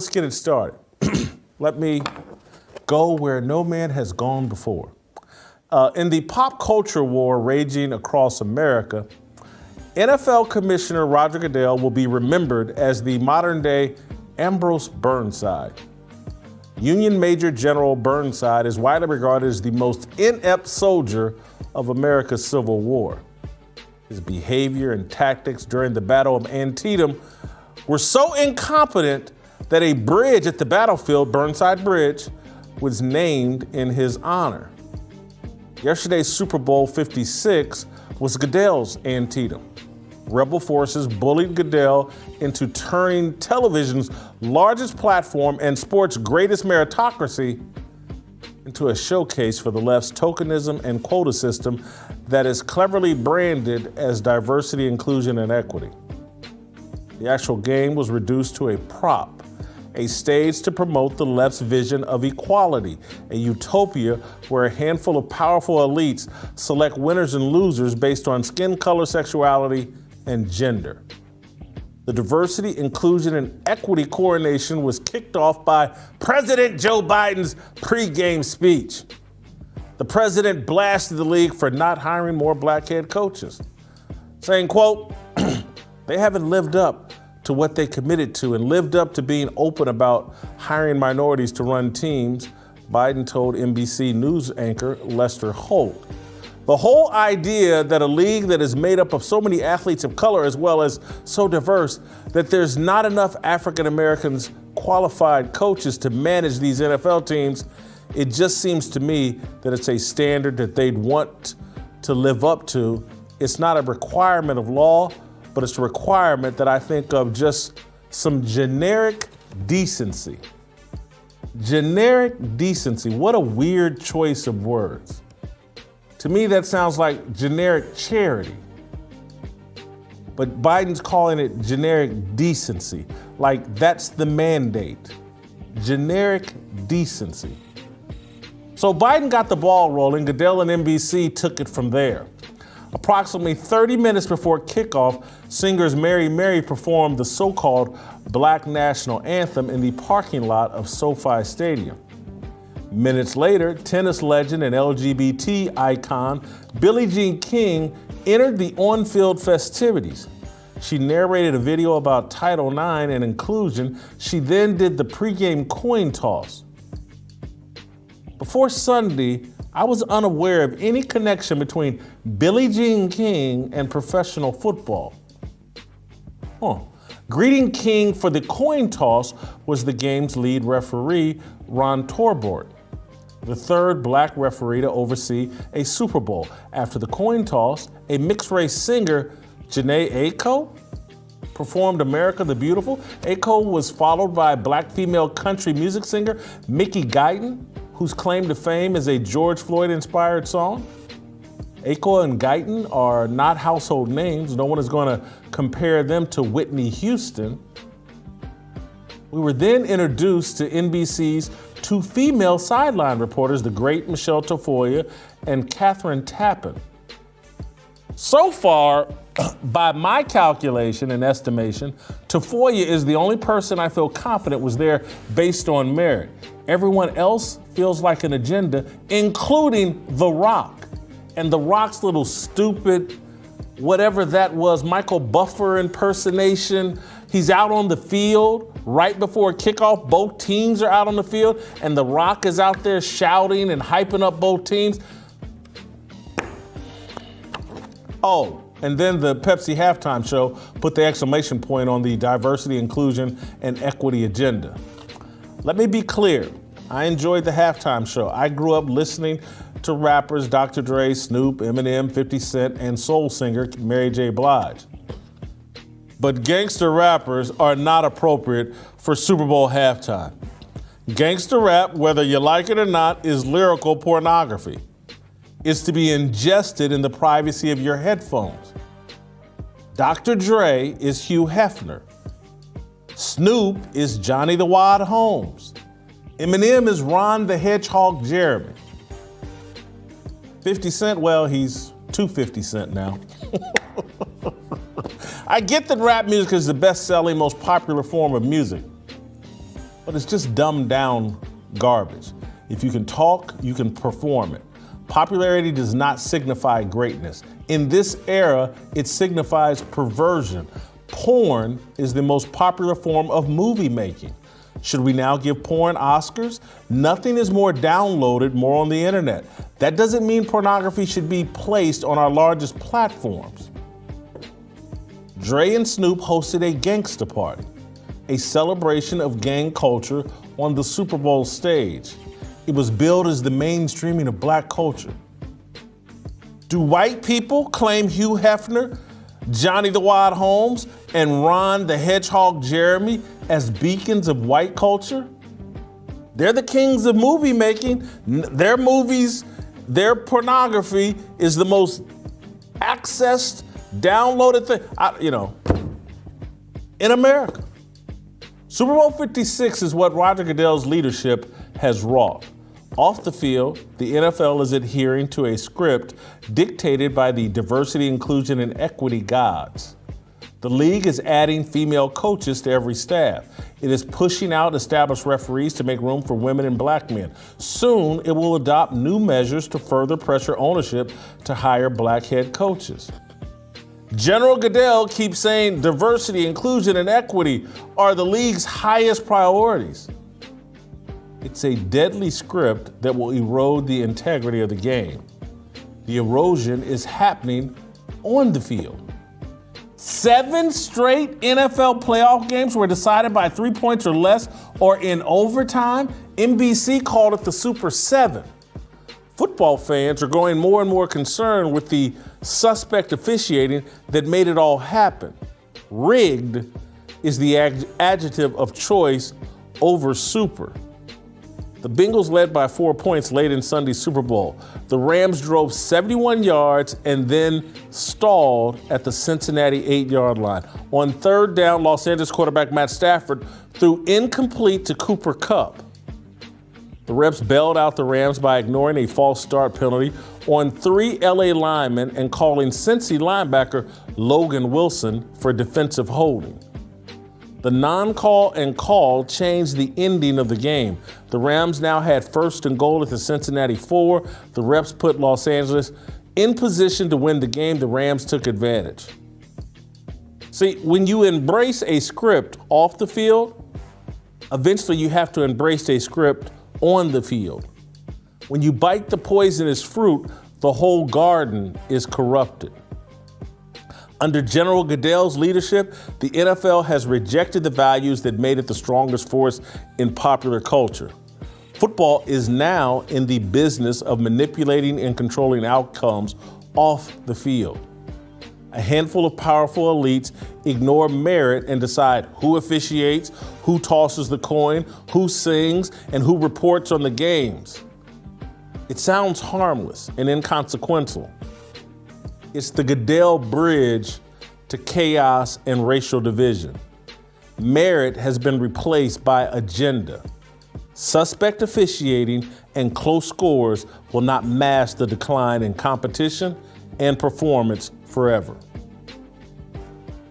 Let's get it started. Let me go where no man has gone before. In the pop culture war raging across America, NFL Commissioner Roger Goodell will be remembered as the modern-day Ambrose Burnside. Union Major General Burnside is widely regarded as the most inept soldier of America's Civil War. His behavior and tactics during the Battle of Antietam were so incompetent that a bridge at the battlefield, Burnside Bridge, was named in his honor. Yesterday's Super Bowl 56 was Goodell's Antietam. Rebel forces bullied Goodell into turning television's largest platform and sports' greatest meritocracy into a showcase for the left's tokenism and quota system that is cleverly branded as diversity, inclusion, and equity. The actual game was reduced to a prop, a stage to promote the left's vision of equality, a utopia where a handful of powerful elites select winners and losers based on skin color, sexuality, and gender. The diversity, inclusion, and equity coronation was kicked off by President Joe Biden's pregame speech. The president blasted the league for not hiring more black head coaches, saying, quote, "They haven't lived up to what they committed to and lived up to being open about hiring minorities to run teams," Biden told NBC News anchor Lester Holt. The whole idea that a league that is made up of so many athletes of color as well as so diverse that there's not enough African Americans qualified coaches to manage these NFL teams, it just seems to me that it's a standard that they'd want to live up to. It's not a requirement of law, but it's a requirement that I think of just some generic decency. Generic decency. What a weird choice of words. To me, that sounds like generic charity. But Biden's calling it generic decency. Like that's the mandate. Generic decency. So Biden got the ball rolling. Goodell and NBC took it from there. Approximately 30 minutes before kickoff, singers Mary Mary performed the so-called Black National Anthem in the parking lot of SoFi Stadium. Minutes later, tennis legend and LGBT icon Billie Jean King entered the on-field festivities. She narrated a video about Title IX and inclusion. She then did the pregame coin toss. Before Sunday, I was unaware of any connection between Billie Jean King and professional football. Greeting King for the coin toss was the game's lead referee, Ron Torbort, the third black referee to oversee a Super Bowl. After the coin toss, a mixed-race singer, Jhené Aiko, performed America the Beautiful. Aiko was followed by black female country music singer, Mickey Guyton, whose claim to fame is a George Floyd-inspired song. Aiko and Guyton are not household names. No one is going to compare them to Whitney Houston. We were then introduced to NBC's two female sideline reporters, the great Michelle Tafoya and Catherine Tappan. So far, by my calculation and estimation, Tafoya is the only person I feel confident was there based on merit. Everyone else feels like an agenda, including The Rock. And The Rock's little stupid, whatever that was, Michael Buffer impersonation. He's out on the field right before kickoff. Both teams are out on the field, and The Rock is out there shouting and hyping up both teams. Oh, and then the Pepsi halftime show put the exclamation point on the diversity, inclusion, and equity agenda. Let me be clear. I enjoyed the halftime show. I grew up listening to rappers Dr. Dre, Snoop, Eminem, 50 Cent, and soul singer Mary J. Blige. But gangster rappers are not appropriate for Super Bowl halftime. Gangster rap, whether you like it or not, is lyrical pornography. It's to be ingested in the privacy of your headphones. Dr. Dre is Hugh Hefner. Snoop is Johnny the Wad Holmes. Eminem is Ron the Hedgehog Jeremy. 50 Cent, well, he's 250 Cent now. I get that rap music is the best-selling, most popular form of music. but it's just dumbed down garbage. If you can talk, you can perform it. Popularity does not signify greatness. In this era, it signifies perversion. Porn is the most popular form of movie making. Should we now give porn Oscars? Nothing is more downloaded, more on the internet. That doesn't mean pornography should be placed on our largest platforms. Dre and Snoop hosted a gangsta party, a celebration of gang culture on the Super Bowl stage. It was billed as the mainstreaming of black culture. Do white people claim Hugh Hefner, Johnny the Wild Holmes, and Ron the Hedgehog Jeremy as beacons of white culture? They're the kings of movie making. Their movies, their pornography is the most accessed, downloaded thing, in America. Super Bowl 56 is what Roger Goodell's leadership has wrought. Off the field, the NFL is adhering to a script dictated by the diversity, inclusion, and equity gods. The league is adding female coaches to every staff. It is pushing out established referees to make room for women and black men. Soon, it will adopt new measures to further pressure ownership to hire black head coaches. General Goodell keeps saying diversity, inclusion, and equity are the league's highest priorities. It's a deadly script that will erode the integrity of the game. The erosion is happening on the field. 7 straight NFL playoff games were decided by 3 points or less or in overtime. NBC called it the Super 7. Football fans are growing more and more concerned with the suspect officiating that made it all happen. Rigged is the adjective of choice over super. The Bengals led by 4 points late in Sunday's Super Bowl. The Rams drove 71 yards and then stalled at the Cincinnati 8-yard line. On third down, Los Angeles quarterback Matt Stafford threw incomplete to Cooper Kupp. The refs bailed out the Rams by ignoring a false start penalty on 3 LA linemen and calling Cincy linebacker Logan Wilson for defensive holding. The non-call and call changed the ending of the game. The Rams now had first and goal at the Cincinnati 4. The refs put Los Angeles in position to win the game. The Rams took advantage. See, when you embrace a script off the field, eventually you have to embrace a script on the field. When you bite the poisonous fruit, the whole garden is corrupted. Under General Goodell's leadership, the NFL has rejected the values that made it the strongest force in popular culture. Football is now in the business of manipulating and controlling outcomes off the field. A handful of powerful elites ignore merit and decide who officiates, who tosses the coin, who sings, and who reports on the games. It sounds harmless and inconsequential. It's the Goodell bridge to chaos and racial division. Merit has been replaced by agenda. Suspect officiating and close scores will not mask the decline in competition and performance forever.